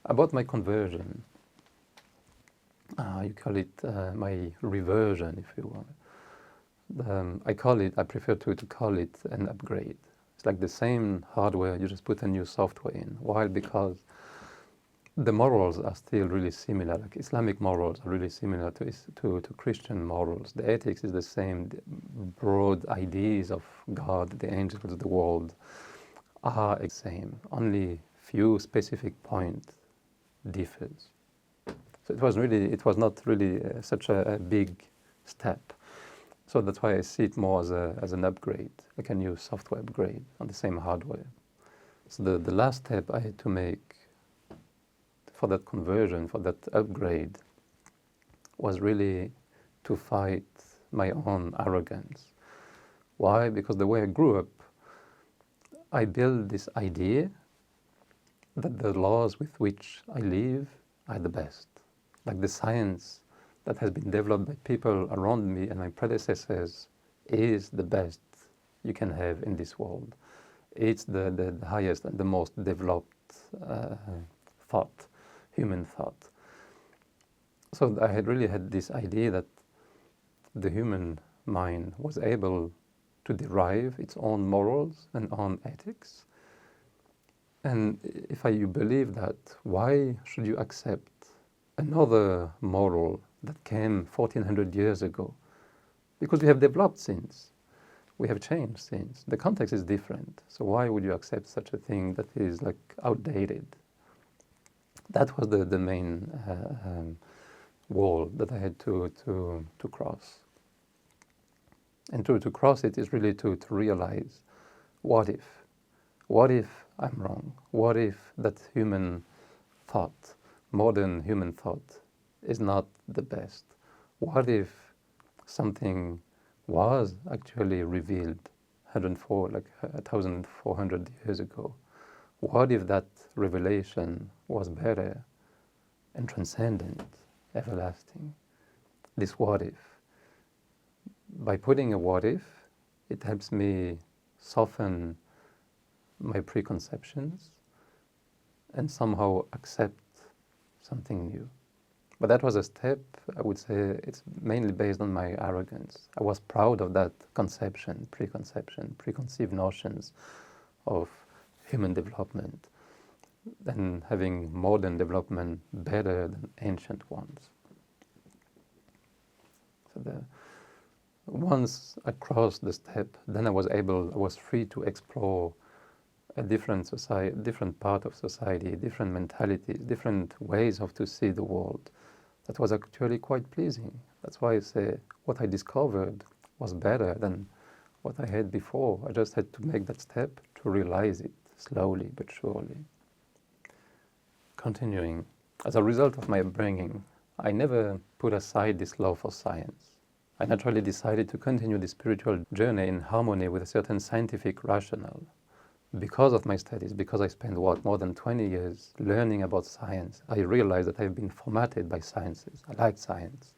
About my conversion, you call it my reversion, if you want. I prefer to call it an upgrade. It's like the same hardware, you just put a new software in. Why? Because the morals are still really similar. Like Islamic morals are really similar to Christian morals. The ethics is the same. The broad ideas of God, the angels, the world are the same. Only few specific point differs. So it was not really such a big step. So that's why I see it more as an upgrade, like a new software upgrade on the same hardware. So the last step I had to make for that conversion, for that upgrade, was really to fight my own arrogance. Why? Because the way I grew up, I built this idea that the laws with which I live are the best. Like the science that has been developed by people around me and my predecessors is the best you can have in this world. It's the highest and the most developed thought, human thought. So I had really had this idea that the human mind was able to derive its own morals and own ethics. And if you believe that, why should you accept another moral that came 1400 years ago? Because we have developed since. We have changed since. The context is different. So why would you accept such a thing that is like outdated? That was the main wall that I had to cross. And to cross it is really to realize, what if? What if I'm wrong? What if that human thought, modern human thought, is not the best? What if something was actually revealed 1,400 years ago? What if that revelation was better and transcendent, everlasting? This what if. By putting a what if, it helps me soften my preconceptions and somehow accept something new. But that was a step, I would say, it's mainly based on my arrogance. I was proud of that preconceived notions of human development and having modern development better than ancient ones. So once I crossed the step, then I was free to explore a different society, different part of society, different mentalities, different ways of to see the world. That was actually quite pleasing. That's why I say what I discovered was better than what I had before. I just had to make that step to realize it slowly but surely. Continuing, as a result of my upbringing, I never put aside this love for science. I naturally decided to continue the spiritual journey in harmony with a certain scientific rationale. Because of my studies, because I spent more than 20 years learning about science, I realized that I've been formatted by sciences. I like science.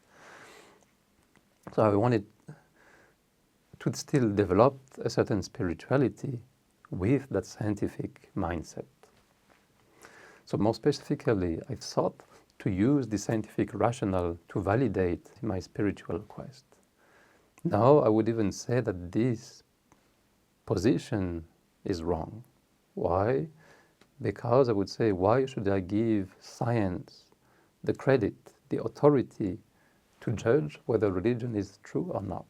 So I wanted to still develop a certain spirituality with that scientific mindset. So more specifically, I sought to use the scientific rationale to validate my spiritual quest. Now I would even say that this position is wrong. Why? Because I would say, why should I give science the credit, the authority to judge whether religion is true or not?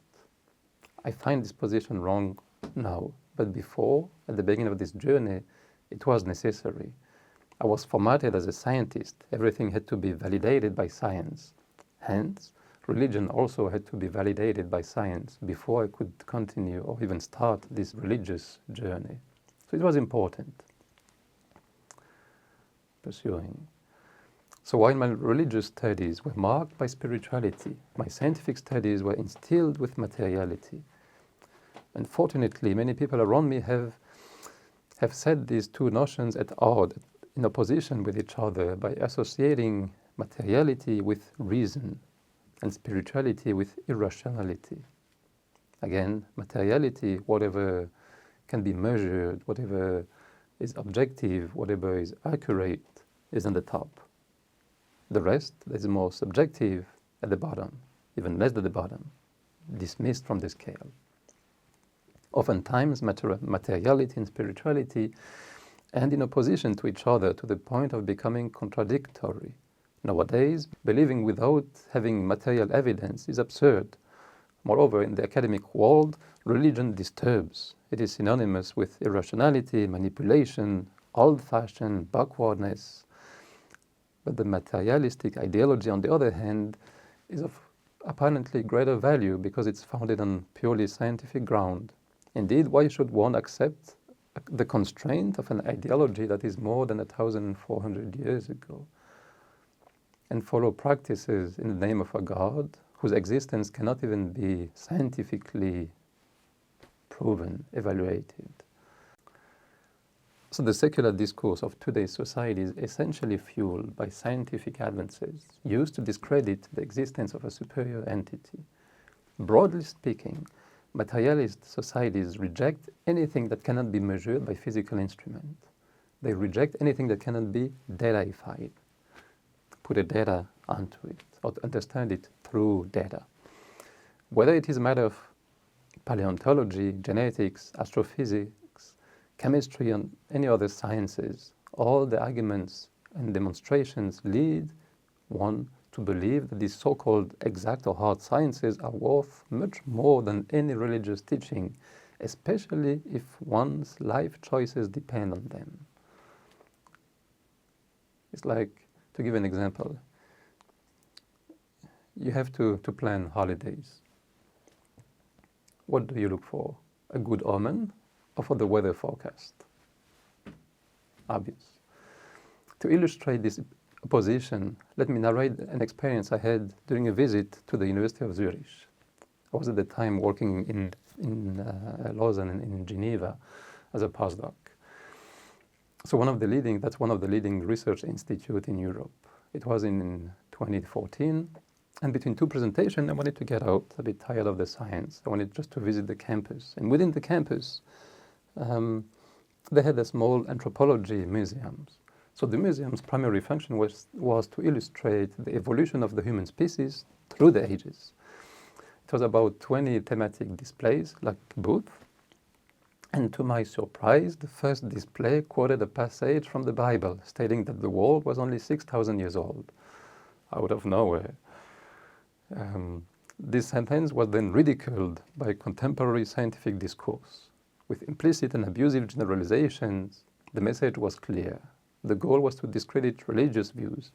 I find this position wrong now, but before, at the beginning of this journey, it was necessary. I was formatted as a scientist. Everything had to be validated by science. Hence, religion also had to be validated by science before I could continue or even start this religious journey. So it was important. Pursuing. So while my religious studies were marked by spirituality, my scientific studies were instilled with materiality. Unfortunately, many people around me have set these two notions at odds, in opposition with each other, by associating materiality with reason and spirituality with irrationality. Again, materiality, whatever can be measured, whatever is objective, whatever is accurate, is on the top. The rest is more subjective at the bottom, even less at the bottom, dismissed from the scale. Oftentimes, materiality and spirituality and in opposition to each other to the point of becoming contradictory. Nowadays, believing without having material evidence is absurd. Moreover, in the academic world, religion disturbs. It is synonymous with irrationality, manipulation, old-fashioned backwardness. But the materialistic ideology, on the other hand, is of apparently greater value because it's founded on purely scientific ground. Indeed, why should one accept the constraint of an ideology that is more than 1,400 years ago and follow practices in the name of a God whose existence cannot even be scientifically proven, evaluated? So the secular discourse of today's society is essentially fueled by scientific advances used to discredit the existence of a superior entity. Broadly speaking, materialist societies reject anything that cannot be measured by physical instrument. They reject anything that cannot be dataified, put a data onto it, or understand it through data. Whether it is a matter of paleontology, genetics, astrophysics, chemistry, and any other sciences, all the arguments and demonstrations lead one to believe that these so-called exact or hard sciences are worth much more than any religious teaching, especially if one's life choices depend on them. It's like, to give an example, you have to plan holidays. What do you look for? A good omen or for the weather forecast? Obvious. To illustrate this opposition, let me narrate an experience I had during a visit to the University of Zurich. I was at the time working in Lausanne and in Geneva as a postdoc. So that's one of the leading research institutes in Europe. It was in 2014, and between two presentations, I wanted to get out, a bit tired of the science. I wanted just to visit the campus. And within the campus, they had a small anthropology museums. So the museum's primary function was to illustrate the evolution of the human species through the ages. It was about 20 thematic displays, like booths. And to my surprise, the first display quoted a passage from the Bible, stating that the world was only 6,000 years old, out of nowhere. This sentence was then ridiculed by contemporary scientific discourse. With implicit and abusive generalizations, the message was clear. The goal was to discredit religious views,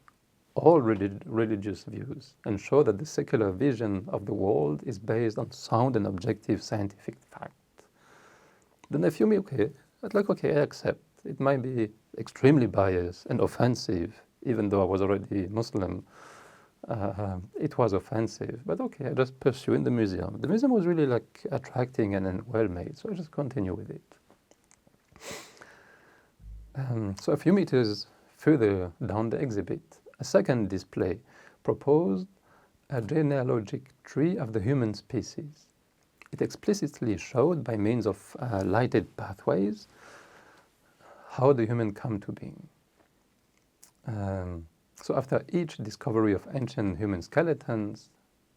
all religious views, and show that the secular vision of the world is based on sound and objective scientific fact. Then I feel okay, I accept. It might be extremely biased and offensive, even though I was already Muslim. It was offensive, but okay, I just pursue in the museum. The museum was really attracting and well made, so I just continue with it. So a few meters further down the exhibit, a second display proposed a genealogic tree of the human species. It explicitly showed by means of lighted pathways how the human come to being. So after each discovery of ancient human skeletons,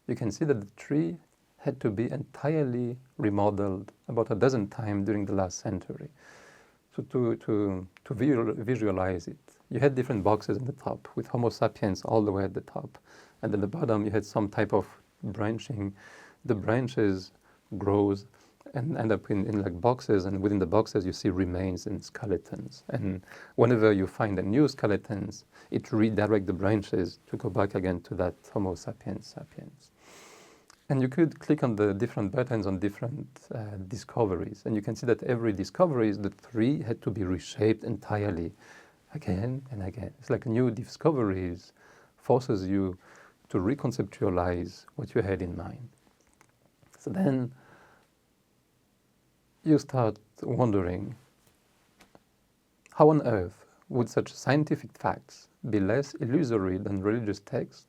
you can see that the tree had to be entirely remodeled about a dozen times during the last century. So to visualize it, you had different boxes in the top with Homo sapiens all the way at the top. And at the bottom you had some type of branching. The branches grows and end up in boxes, and within the boxes you see remains and skeletons. And whenever you find a new skeletons, it redirects the branches to go back again to that Homo sapiens. And you could click on the different buttons on different discoveries, and you can see that every discovery, the tree had to be reshaped entirely, again and again. It's like new discoveries forces you to reconceptualize what you had in mind. So then you start wondering, how on earth would such scientific facts be less illusory than religious texts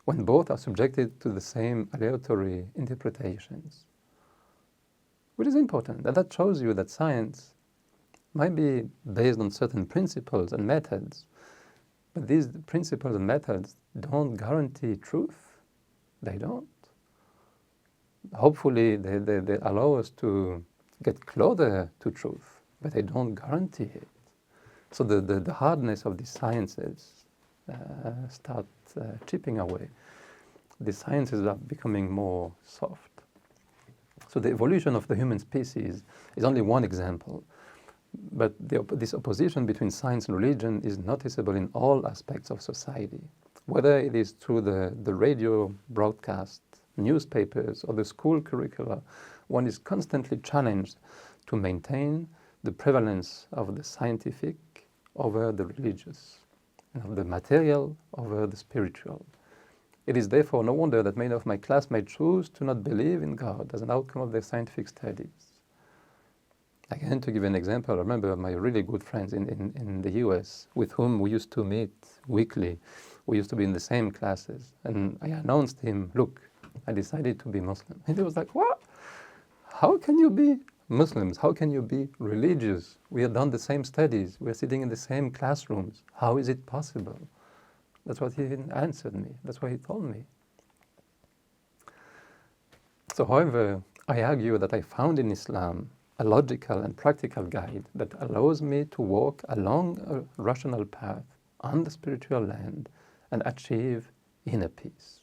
when both are subjected to the same aleatory interpretations? Which is important, and that shows you that science might be based on certain principles and methods, But these principles and methods don't guarantee truth. They don't. Hopefully they allow us to get closer to truth, but they don't guarantee it. So the hardness of these sciences start chipping away. The sciences are becoming more soft. So the evolution of the human species is only one example. But this opposition between science and religion is noticeable in all aspects of society, whether it is through the radio broadcast, newspapers, or the school curricula. One is constantly challenged to maintain the prevalence of the scientific over the religious, and of the material over the spiritual. It is therefore no wonder that many of my classmates choose to not believe in God as an outcome of their scientific studies. Again, to give an example, I remember my really good friends in the US with whom we used to meet weekly. We used to be in the same classes. And I announced to him, look, I decided to be Muslim. And he was like, what? How can you be Muslims? How can you be religious? We have done the same studies. We are sitting in the same classrooms. How is it possible? That's what he answered me. That's what he told me. So, however, I argue that I found in Islam a logical and practical guide that allows me to walk along a rational path on the spiritual land and achieve inner peace.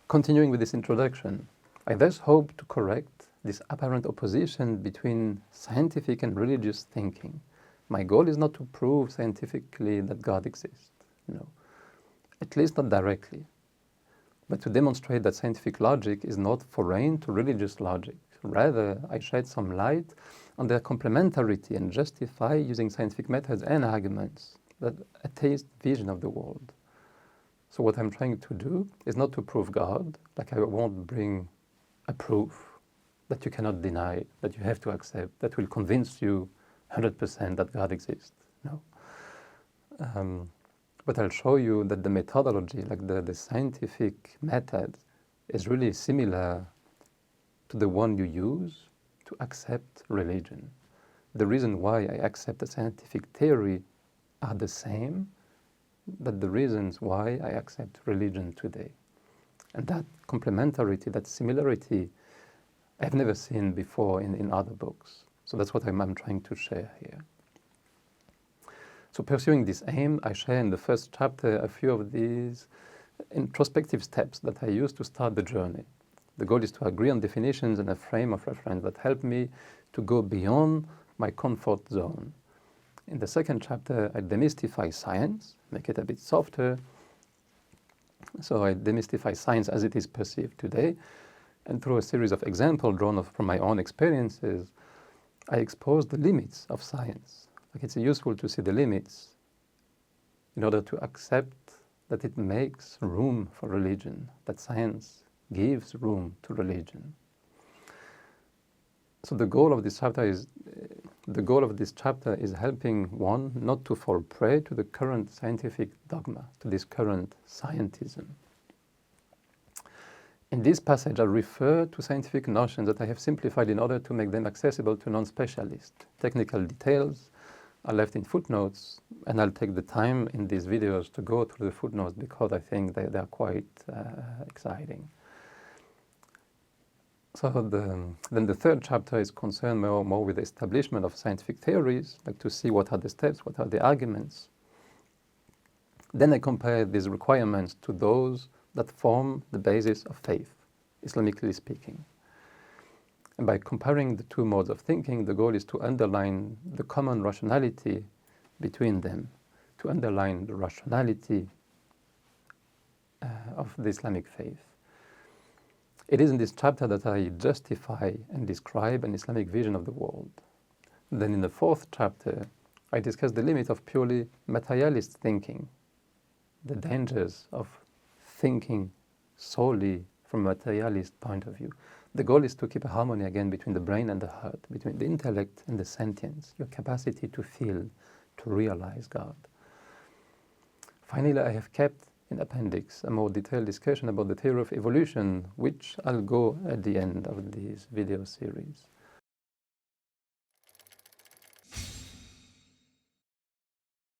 Continuing with this introduction, I thus hope to correct this apparent opposition between scientific and religious thinking. My goal is not to prove scientifically that God exists, no, at least not directly, but to demonstrate that scientific logic is not foreign to religious logic. Rather, I shed some light on their complementarity and justify using scientific methods and arguments that atheist vision of the world. So what I'm trying to do is not to prove God, like I won't bring a proof that you cannot deny, that you have to accept, that will convince you 100% that God exists. No. But I'll show you that the methodology, like the scientific method, is really similar to the one you use to accept religion. The reason why I accept a scientific theory are the same that the reasons why I accept religion today. And that complementarity, that similarity, I've never seen before in other books. So that's what I'm trying to share here. So pursuing this aim, I share in the first chapter a few of these introspective steps that I use to start the journey. The goal is to agree on definitions and a frame of reference that help me to go beyond my comfort zone. In the second chapter, I demystify science, make it a bit softer. So I demystify science as it is perceived today, and through a series of examples drawn from my own experiences, I expose the limits of science. Like it's useful to see the limits in order to accept that it makes room for religion, that science gives room to religion. So the goal of this chapter is helping one not to fall prey to the current scientific dogma, to this current scientism. In this passage, I refer to scientific notions that I have simplified in order to make them accessible to non-specialists. Technical details are left in footnotes, and I'll take the time in these videos to go through the footnotes because I think they are quite exciting. So then the third chapter is concerned more with the establishment of scientific theories, like to see what are the steps, what are the arguments. Then I compare these requirements to those that form the basis of faith, Islamically speaking. And by comparing the two modes of thinking, the goal is to underline the common rationality between them, to underline the rationality of the Islamic faith. It is in this chapter that I justify and describe an Islamic vision of the world. Then in the fourth chapter, I discuss the limit of purely materialist thinking, the dangers of thinking solely from a materialist point of view. The goal is to keep a harmony again between the brain and the heart, between the intellect and the sentience, your capacity to feel, to realize God. Finally, I have kept in appendix a more detailed discussion about the theory of evolution, which I'll go at the end of this video series.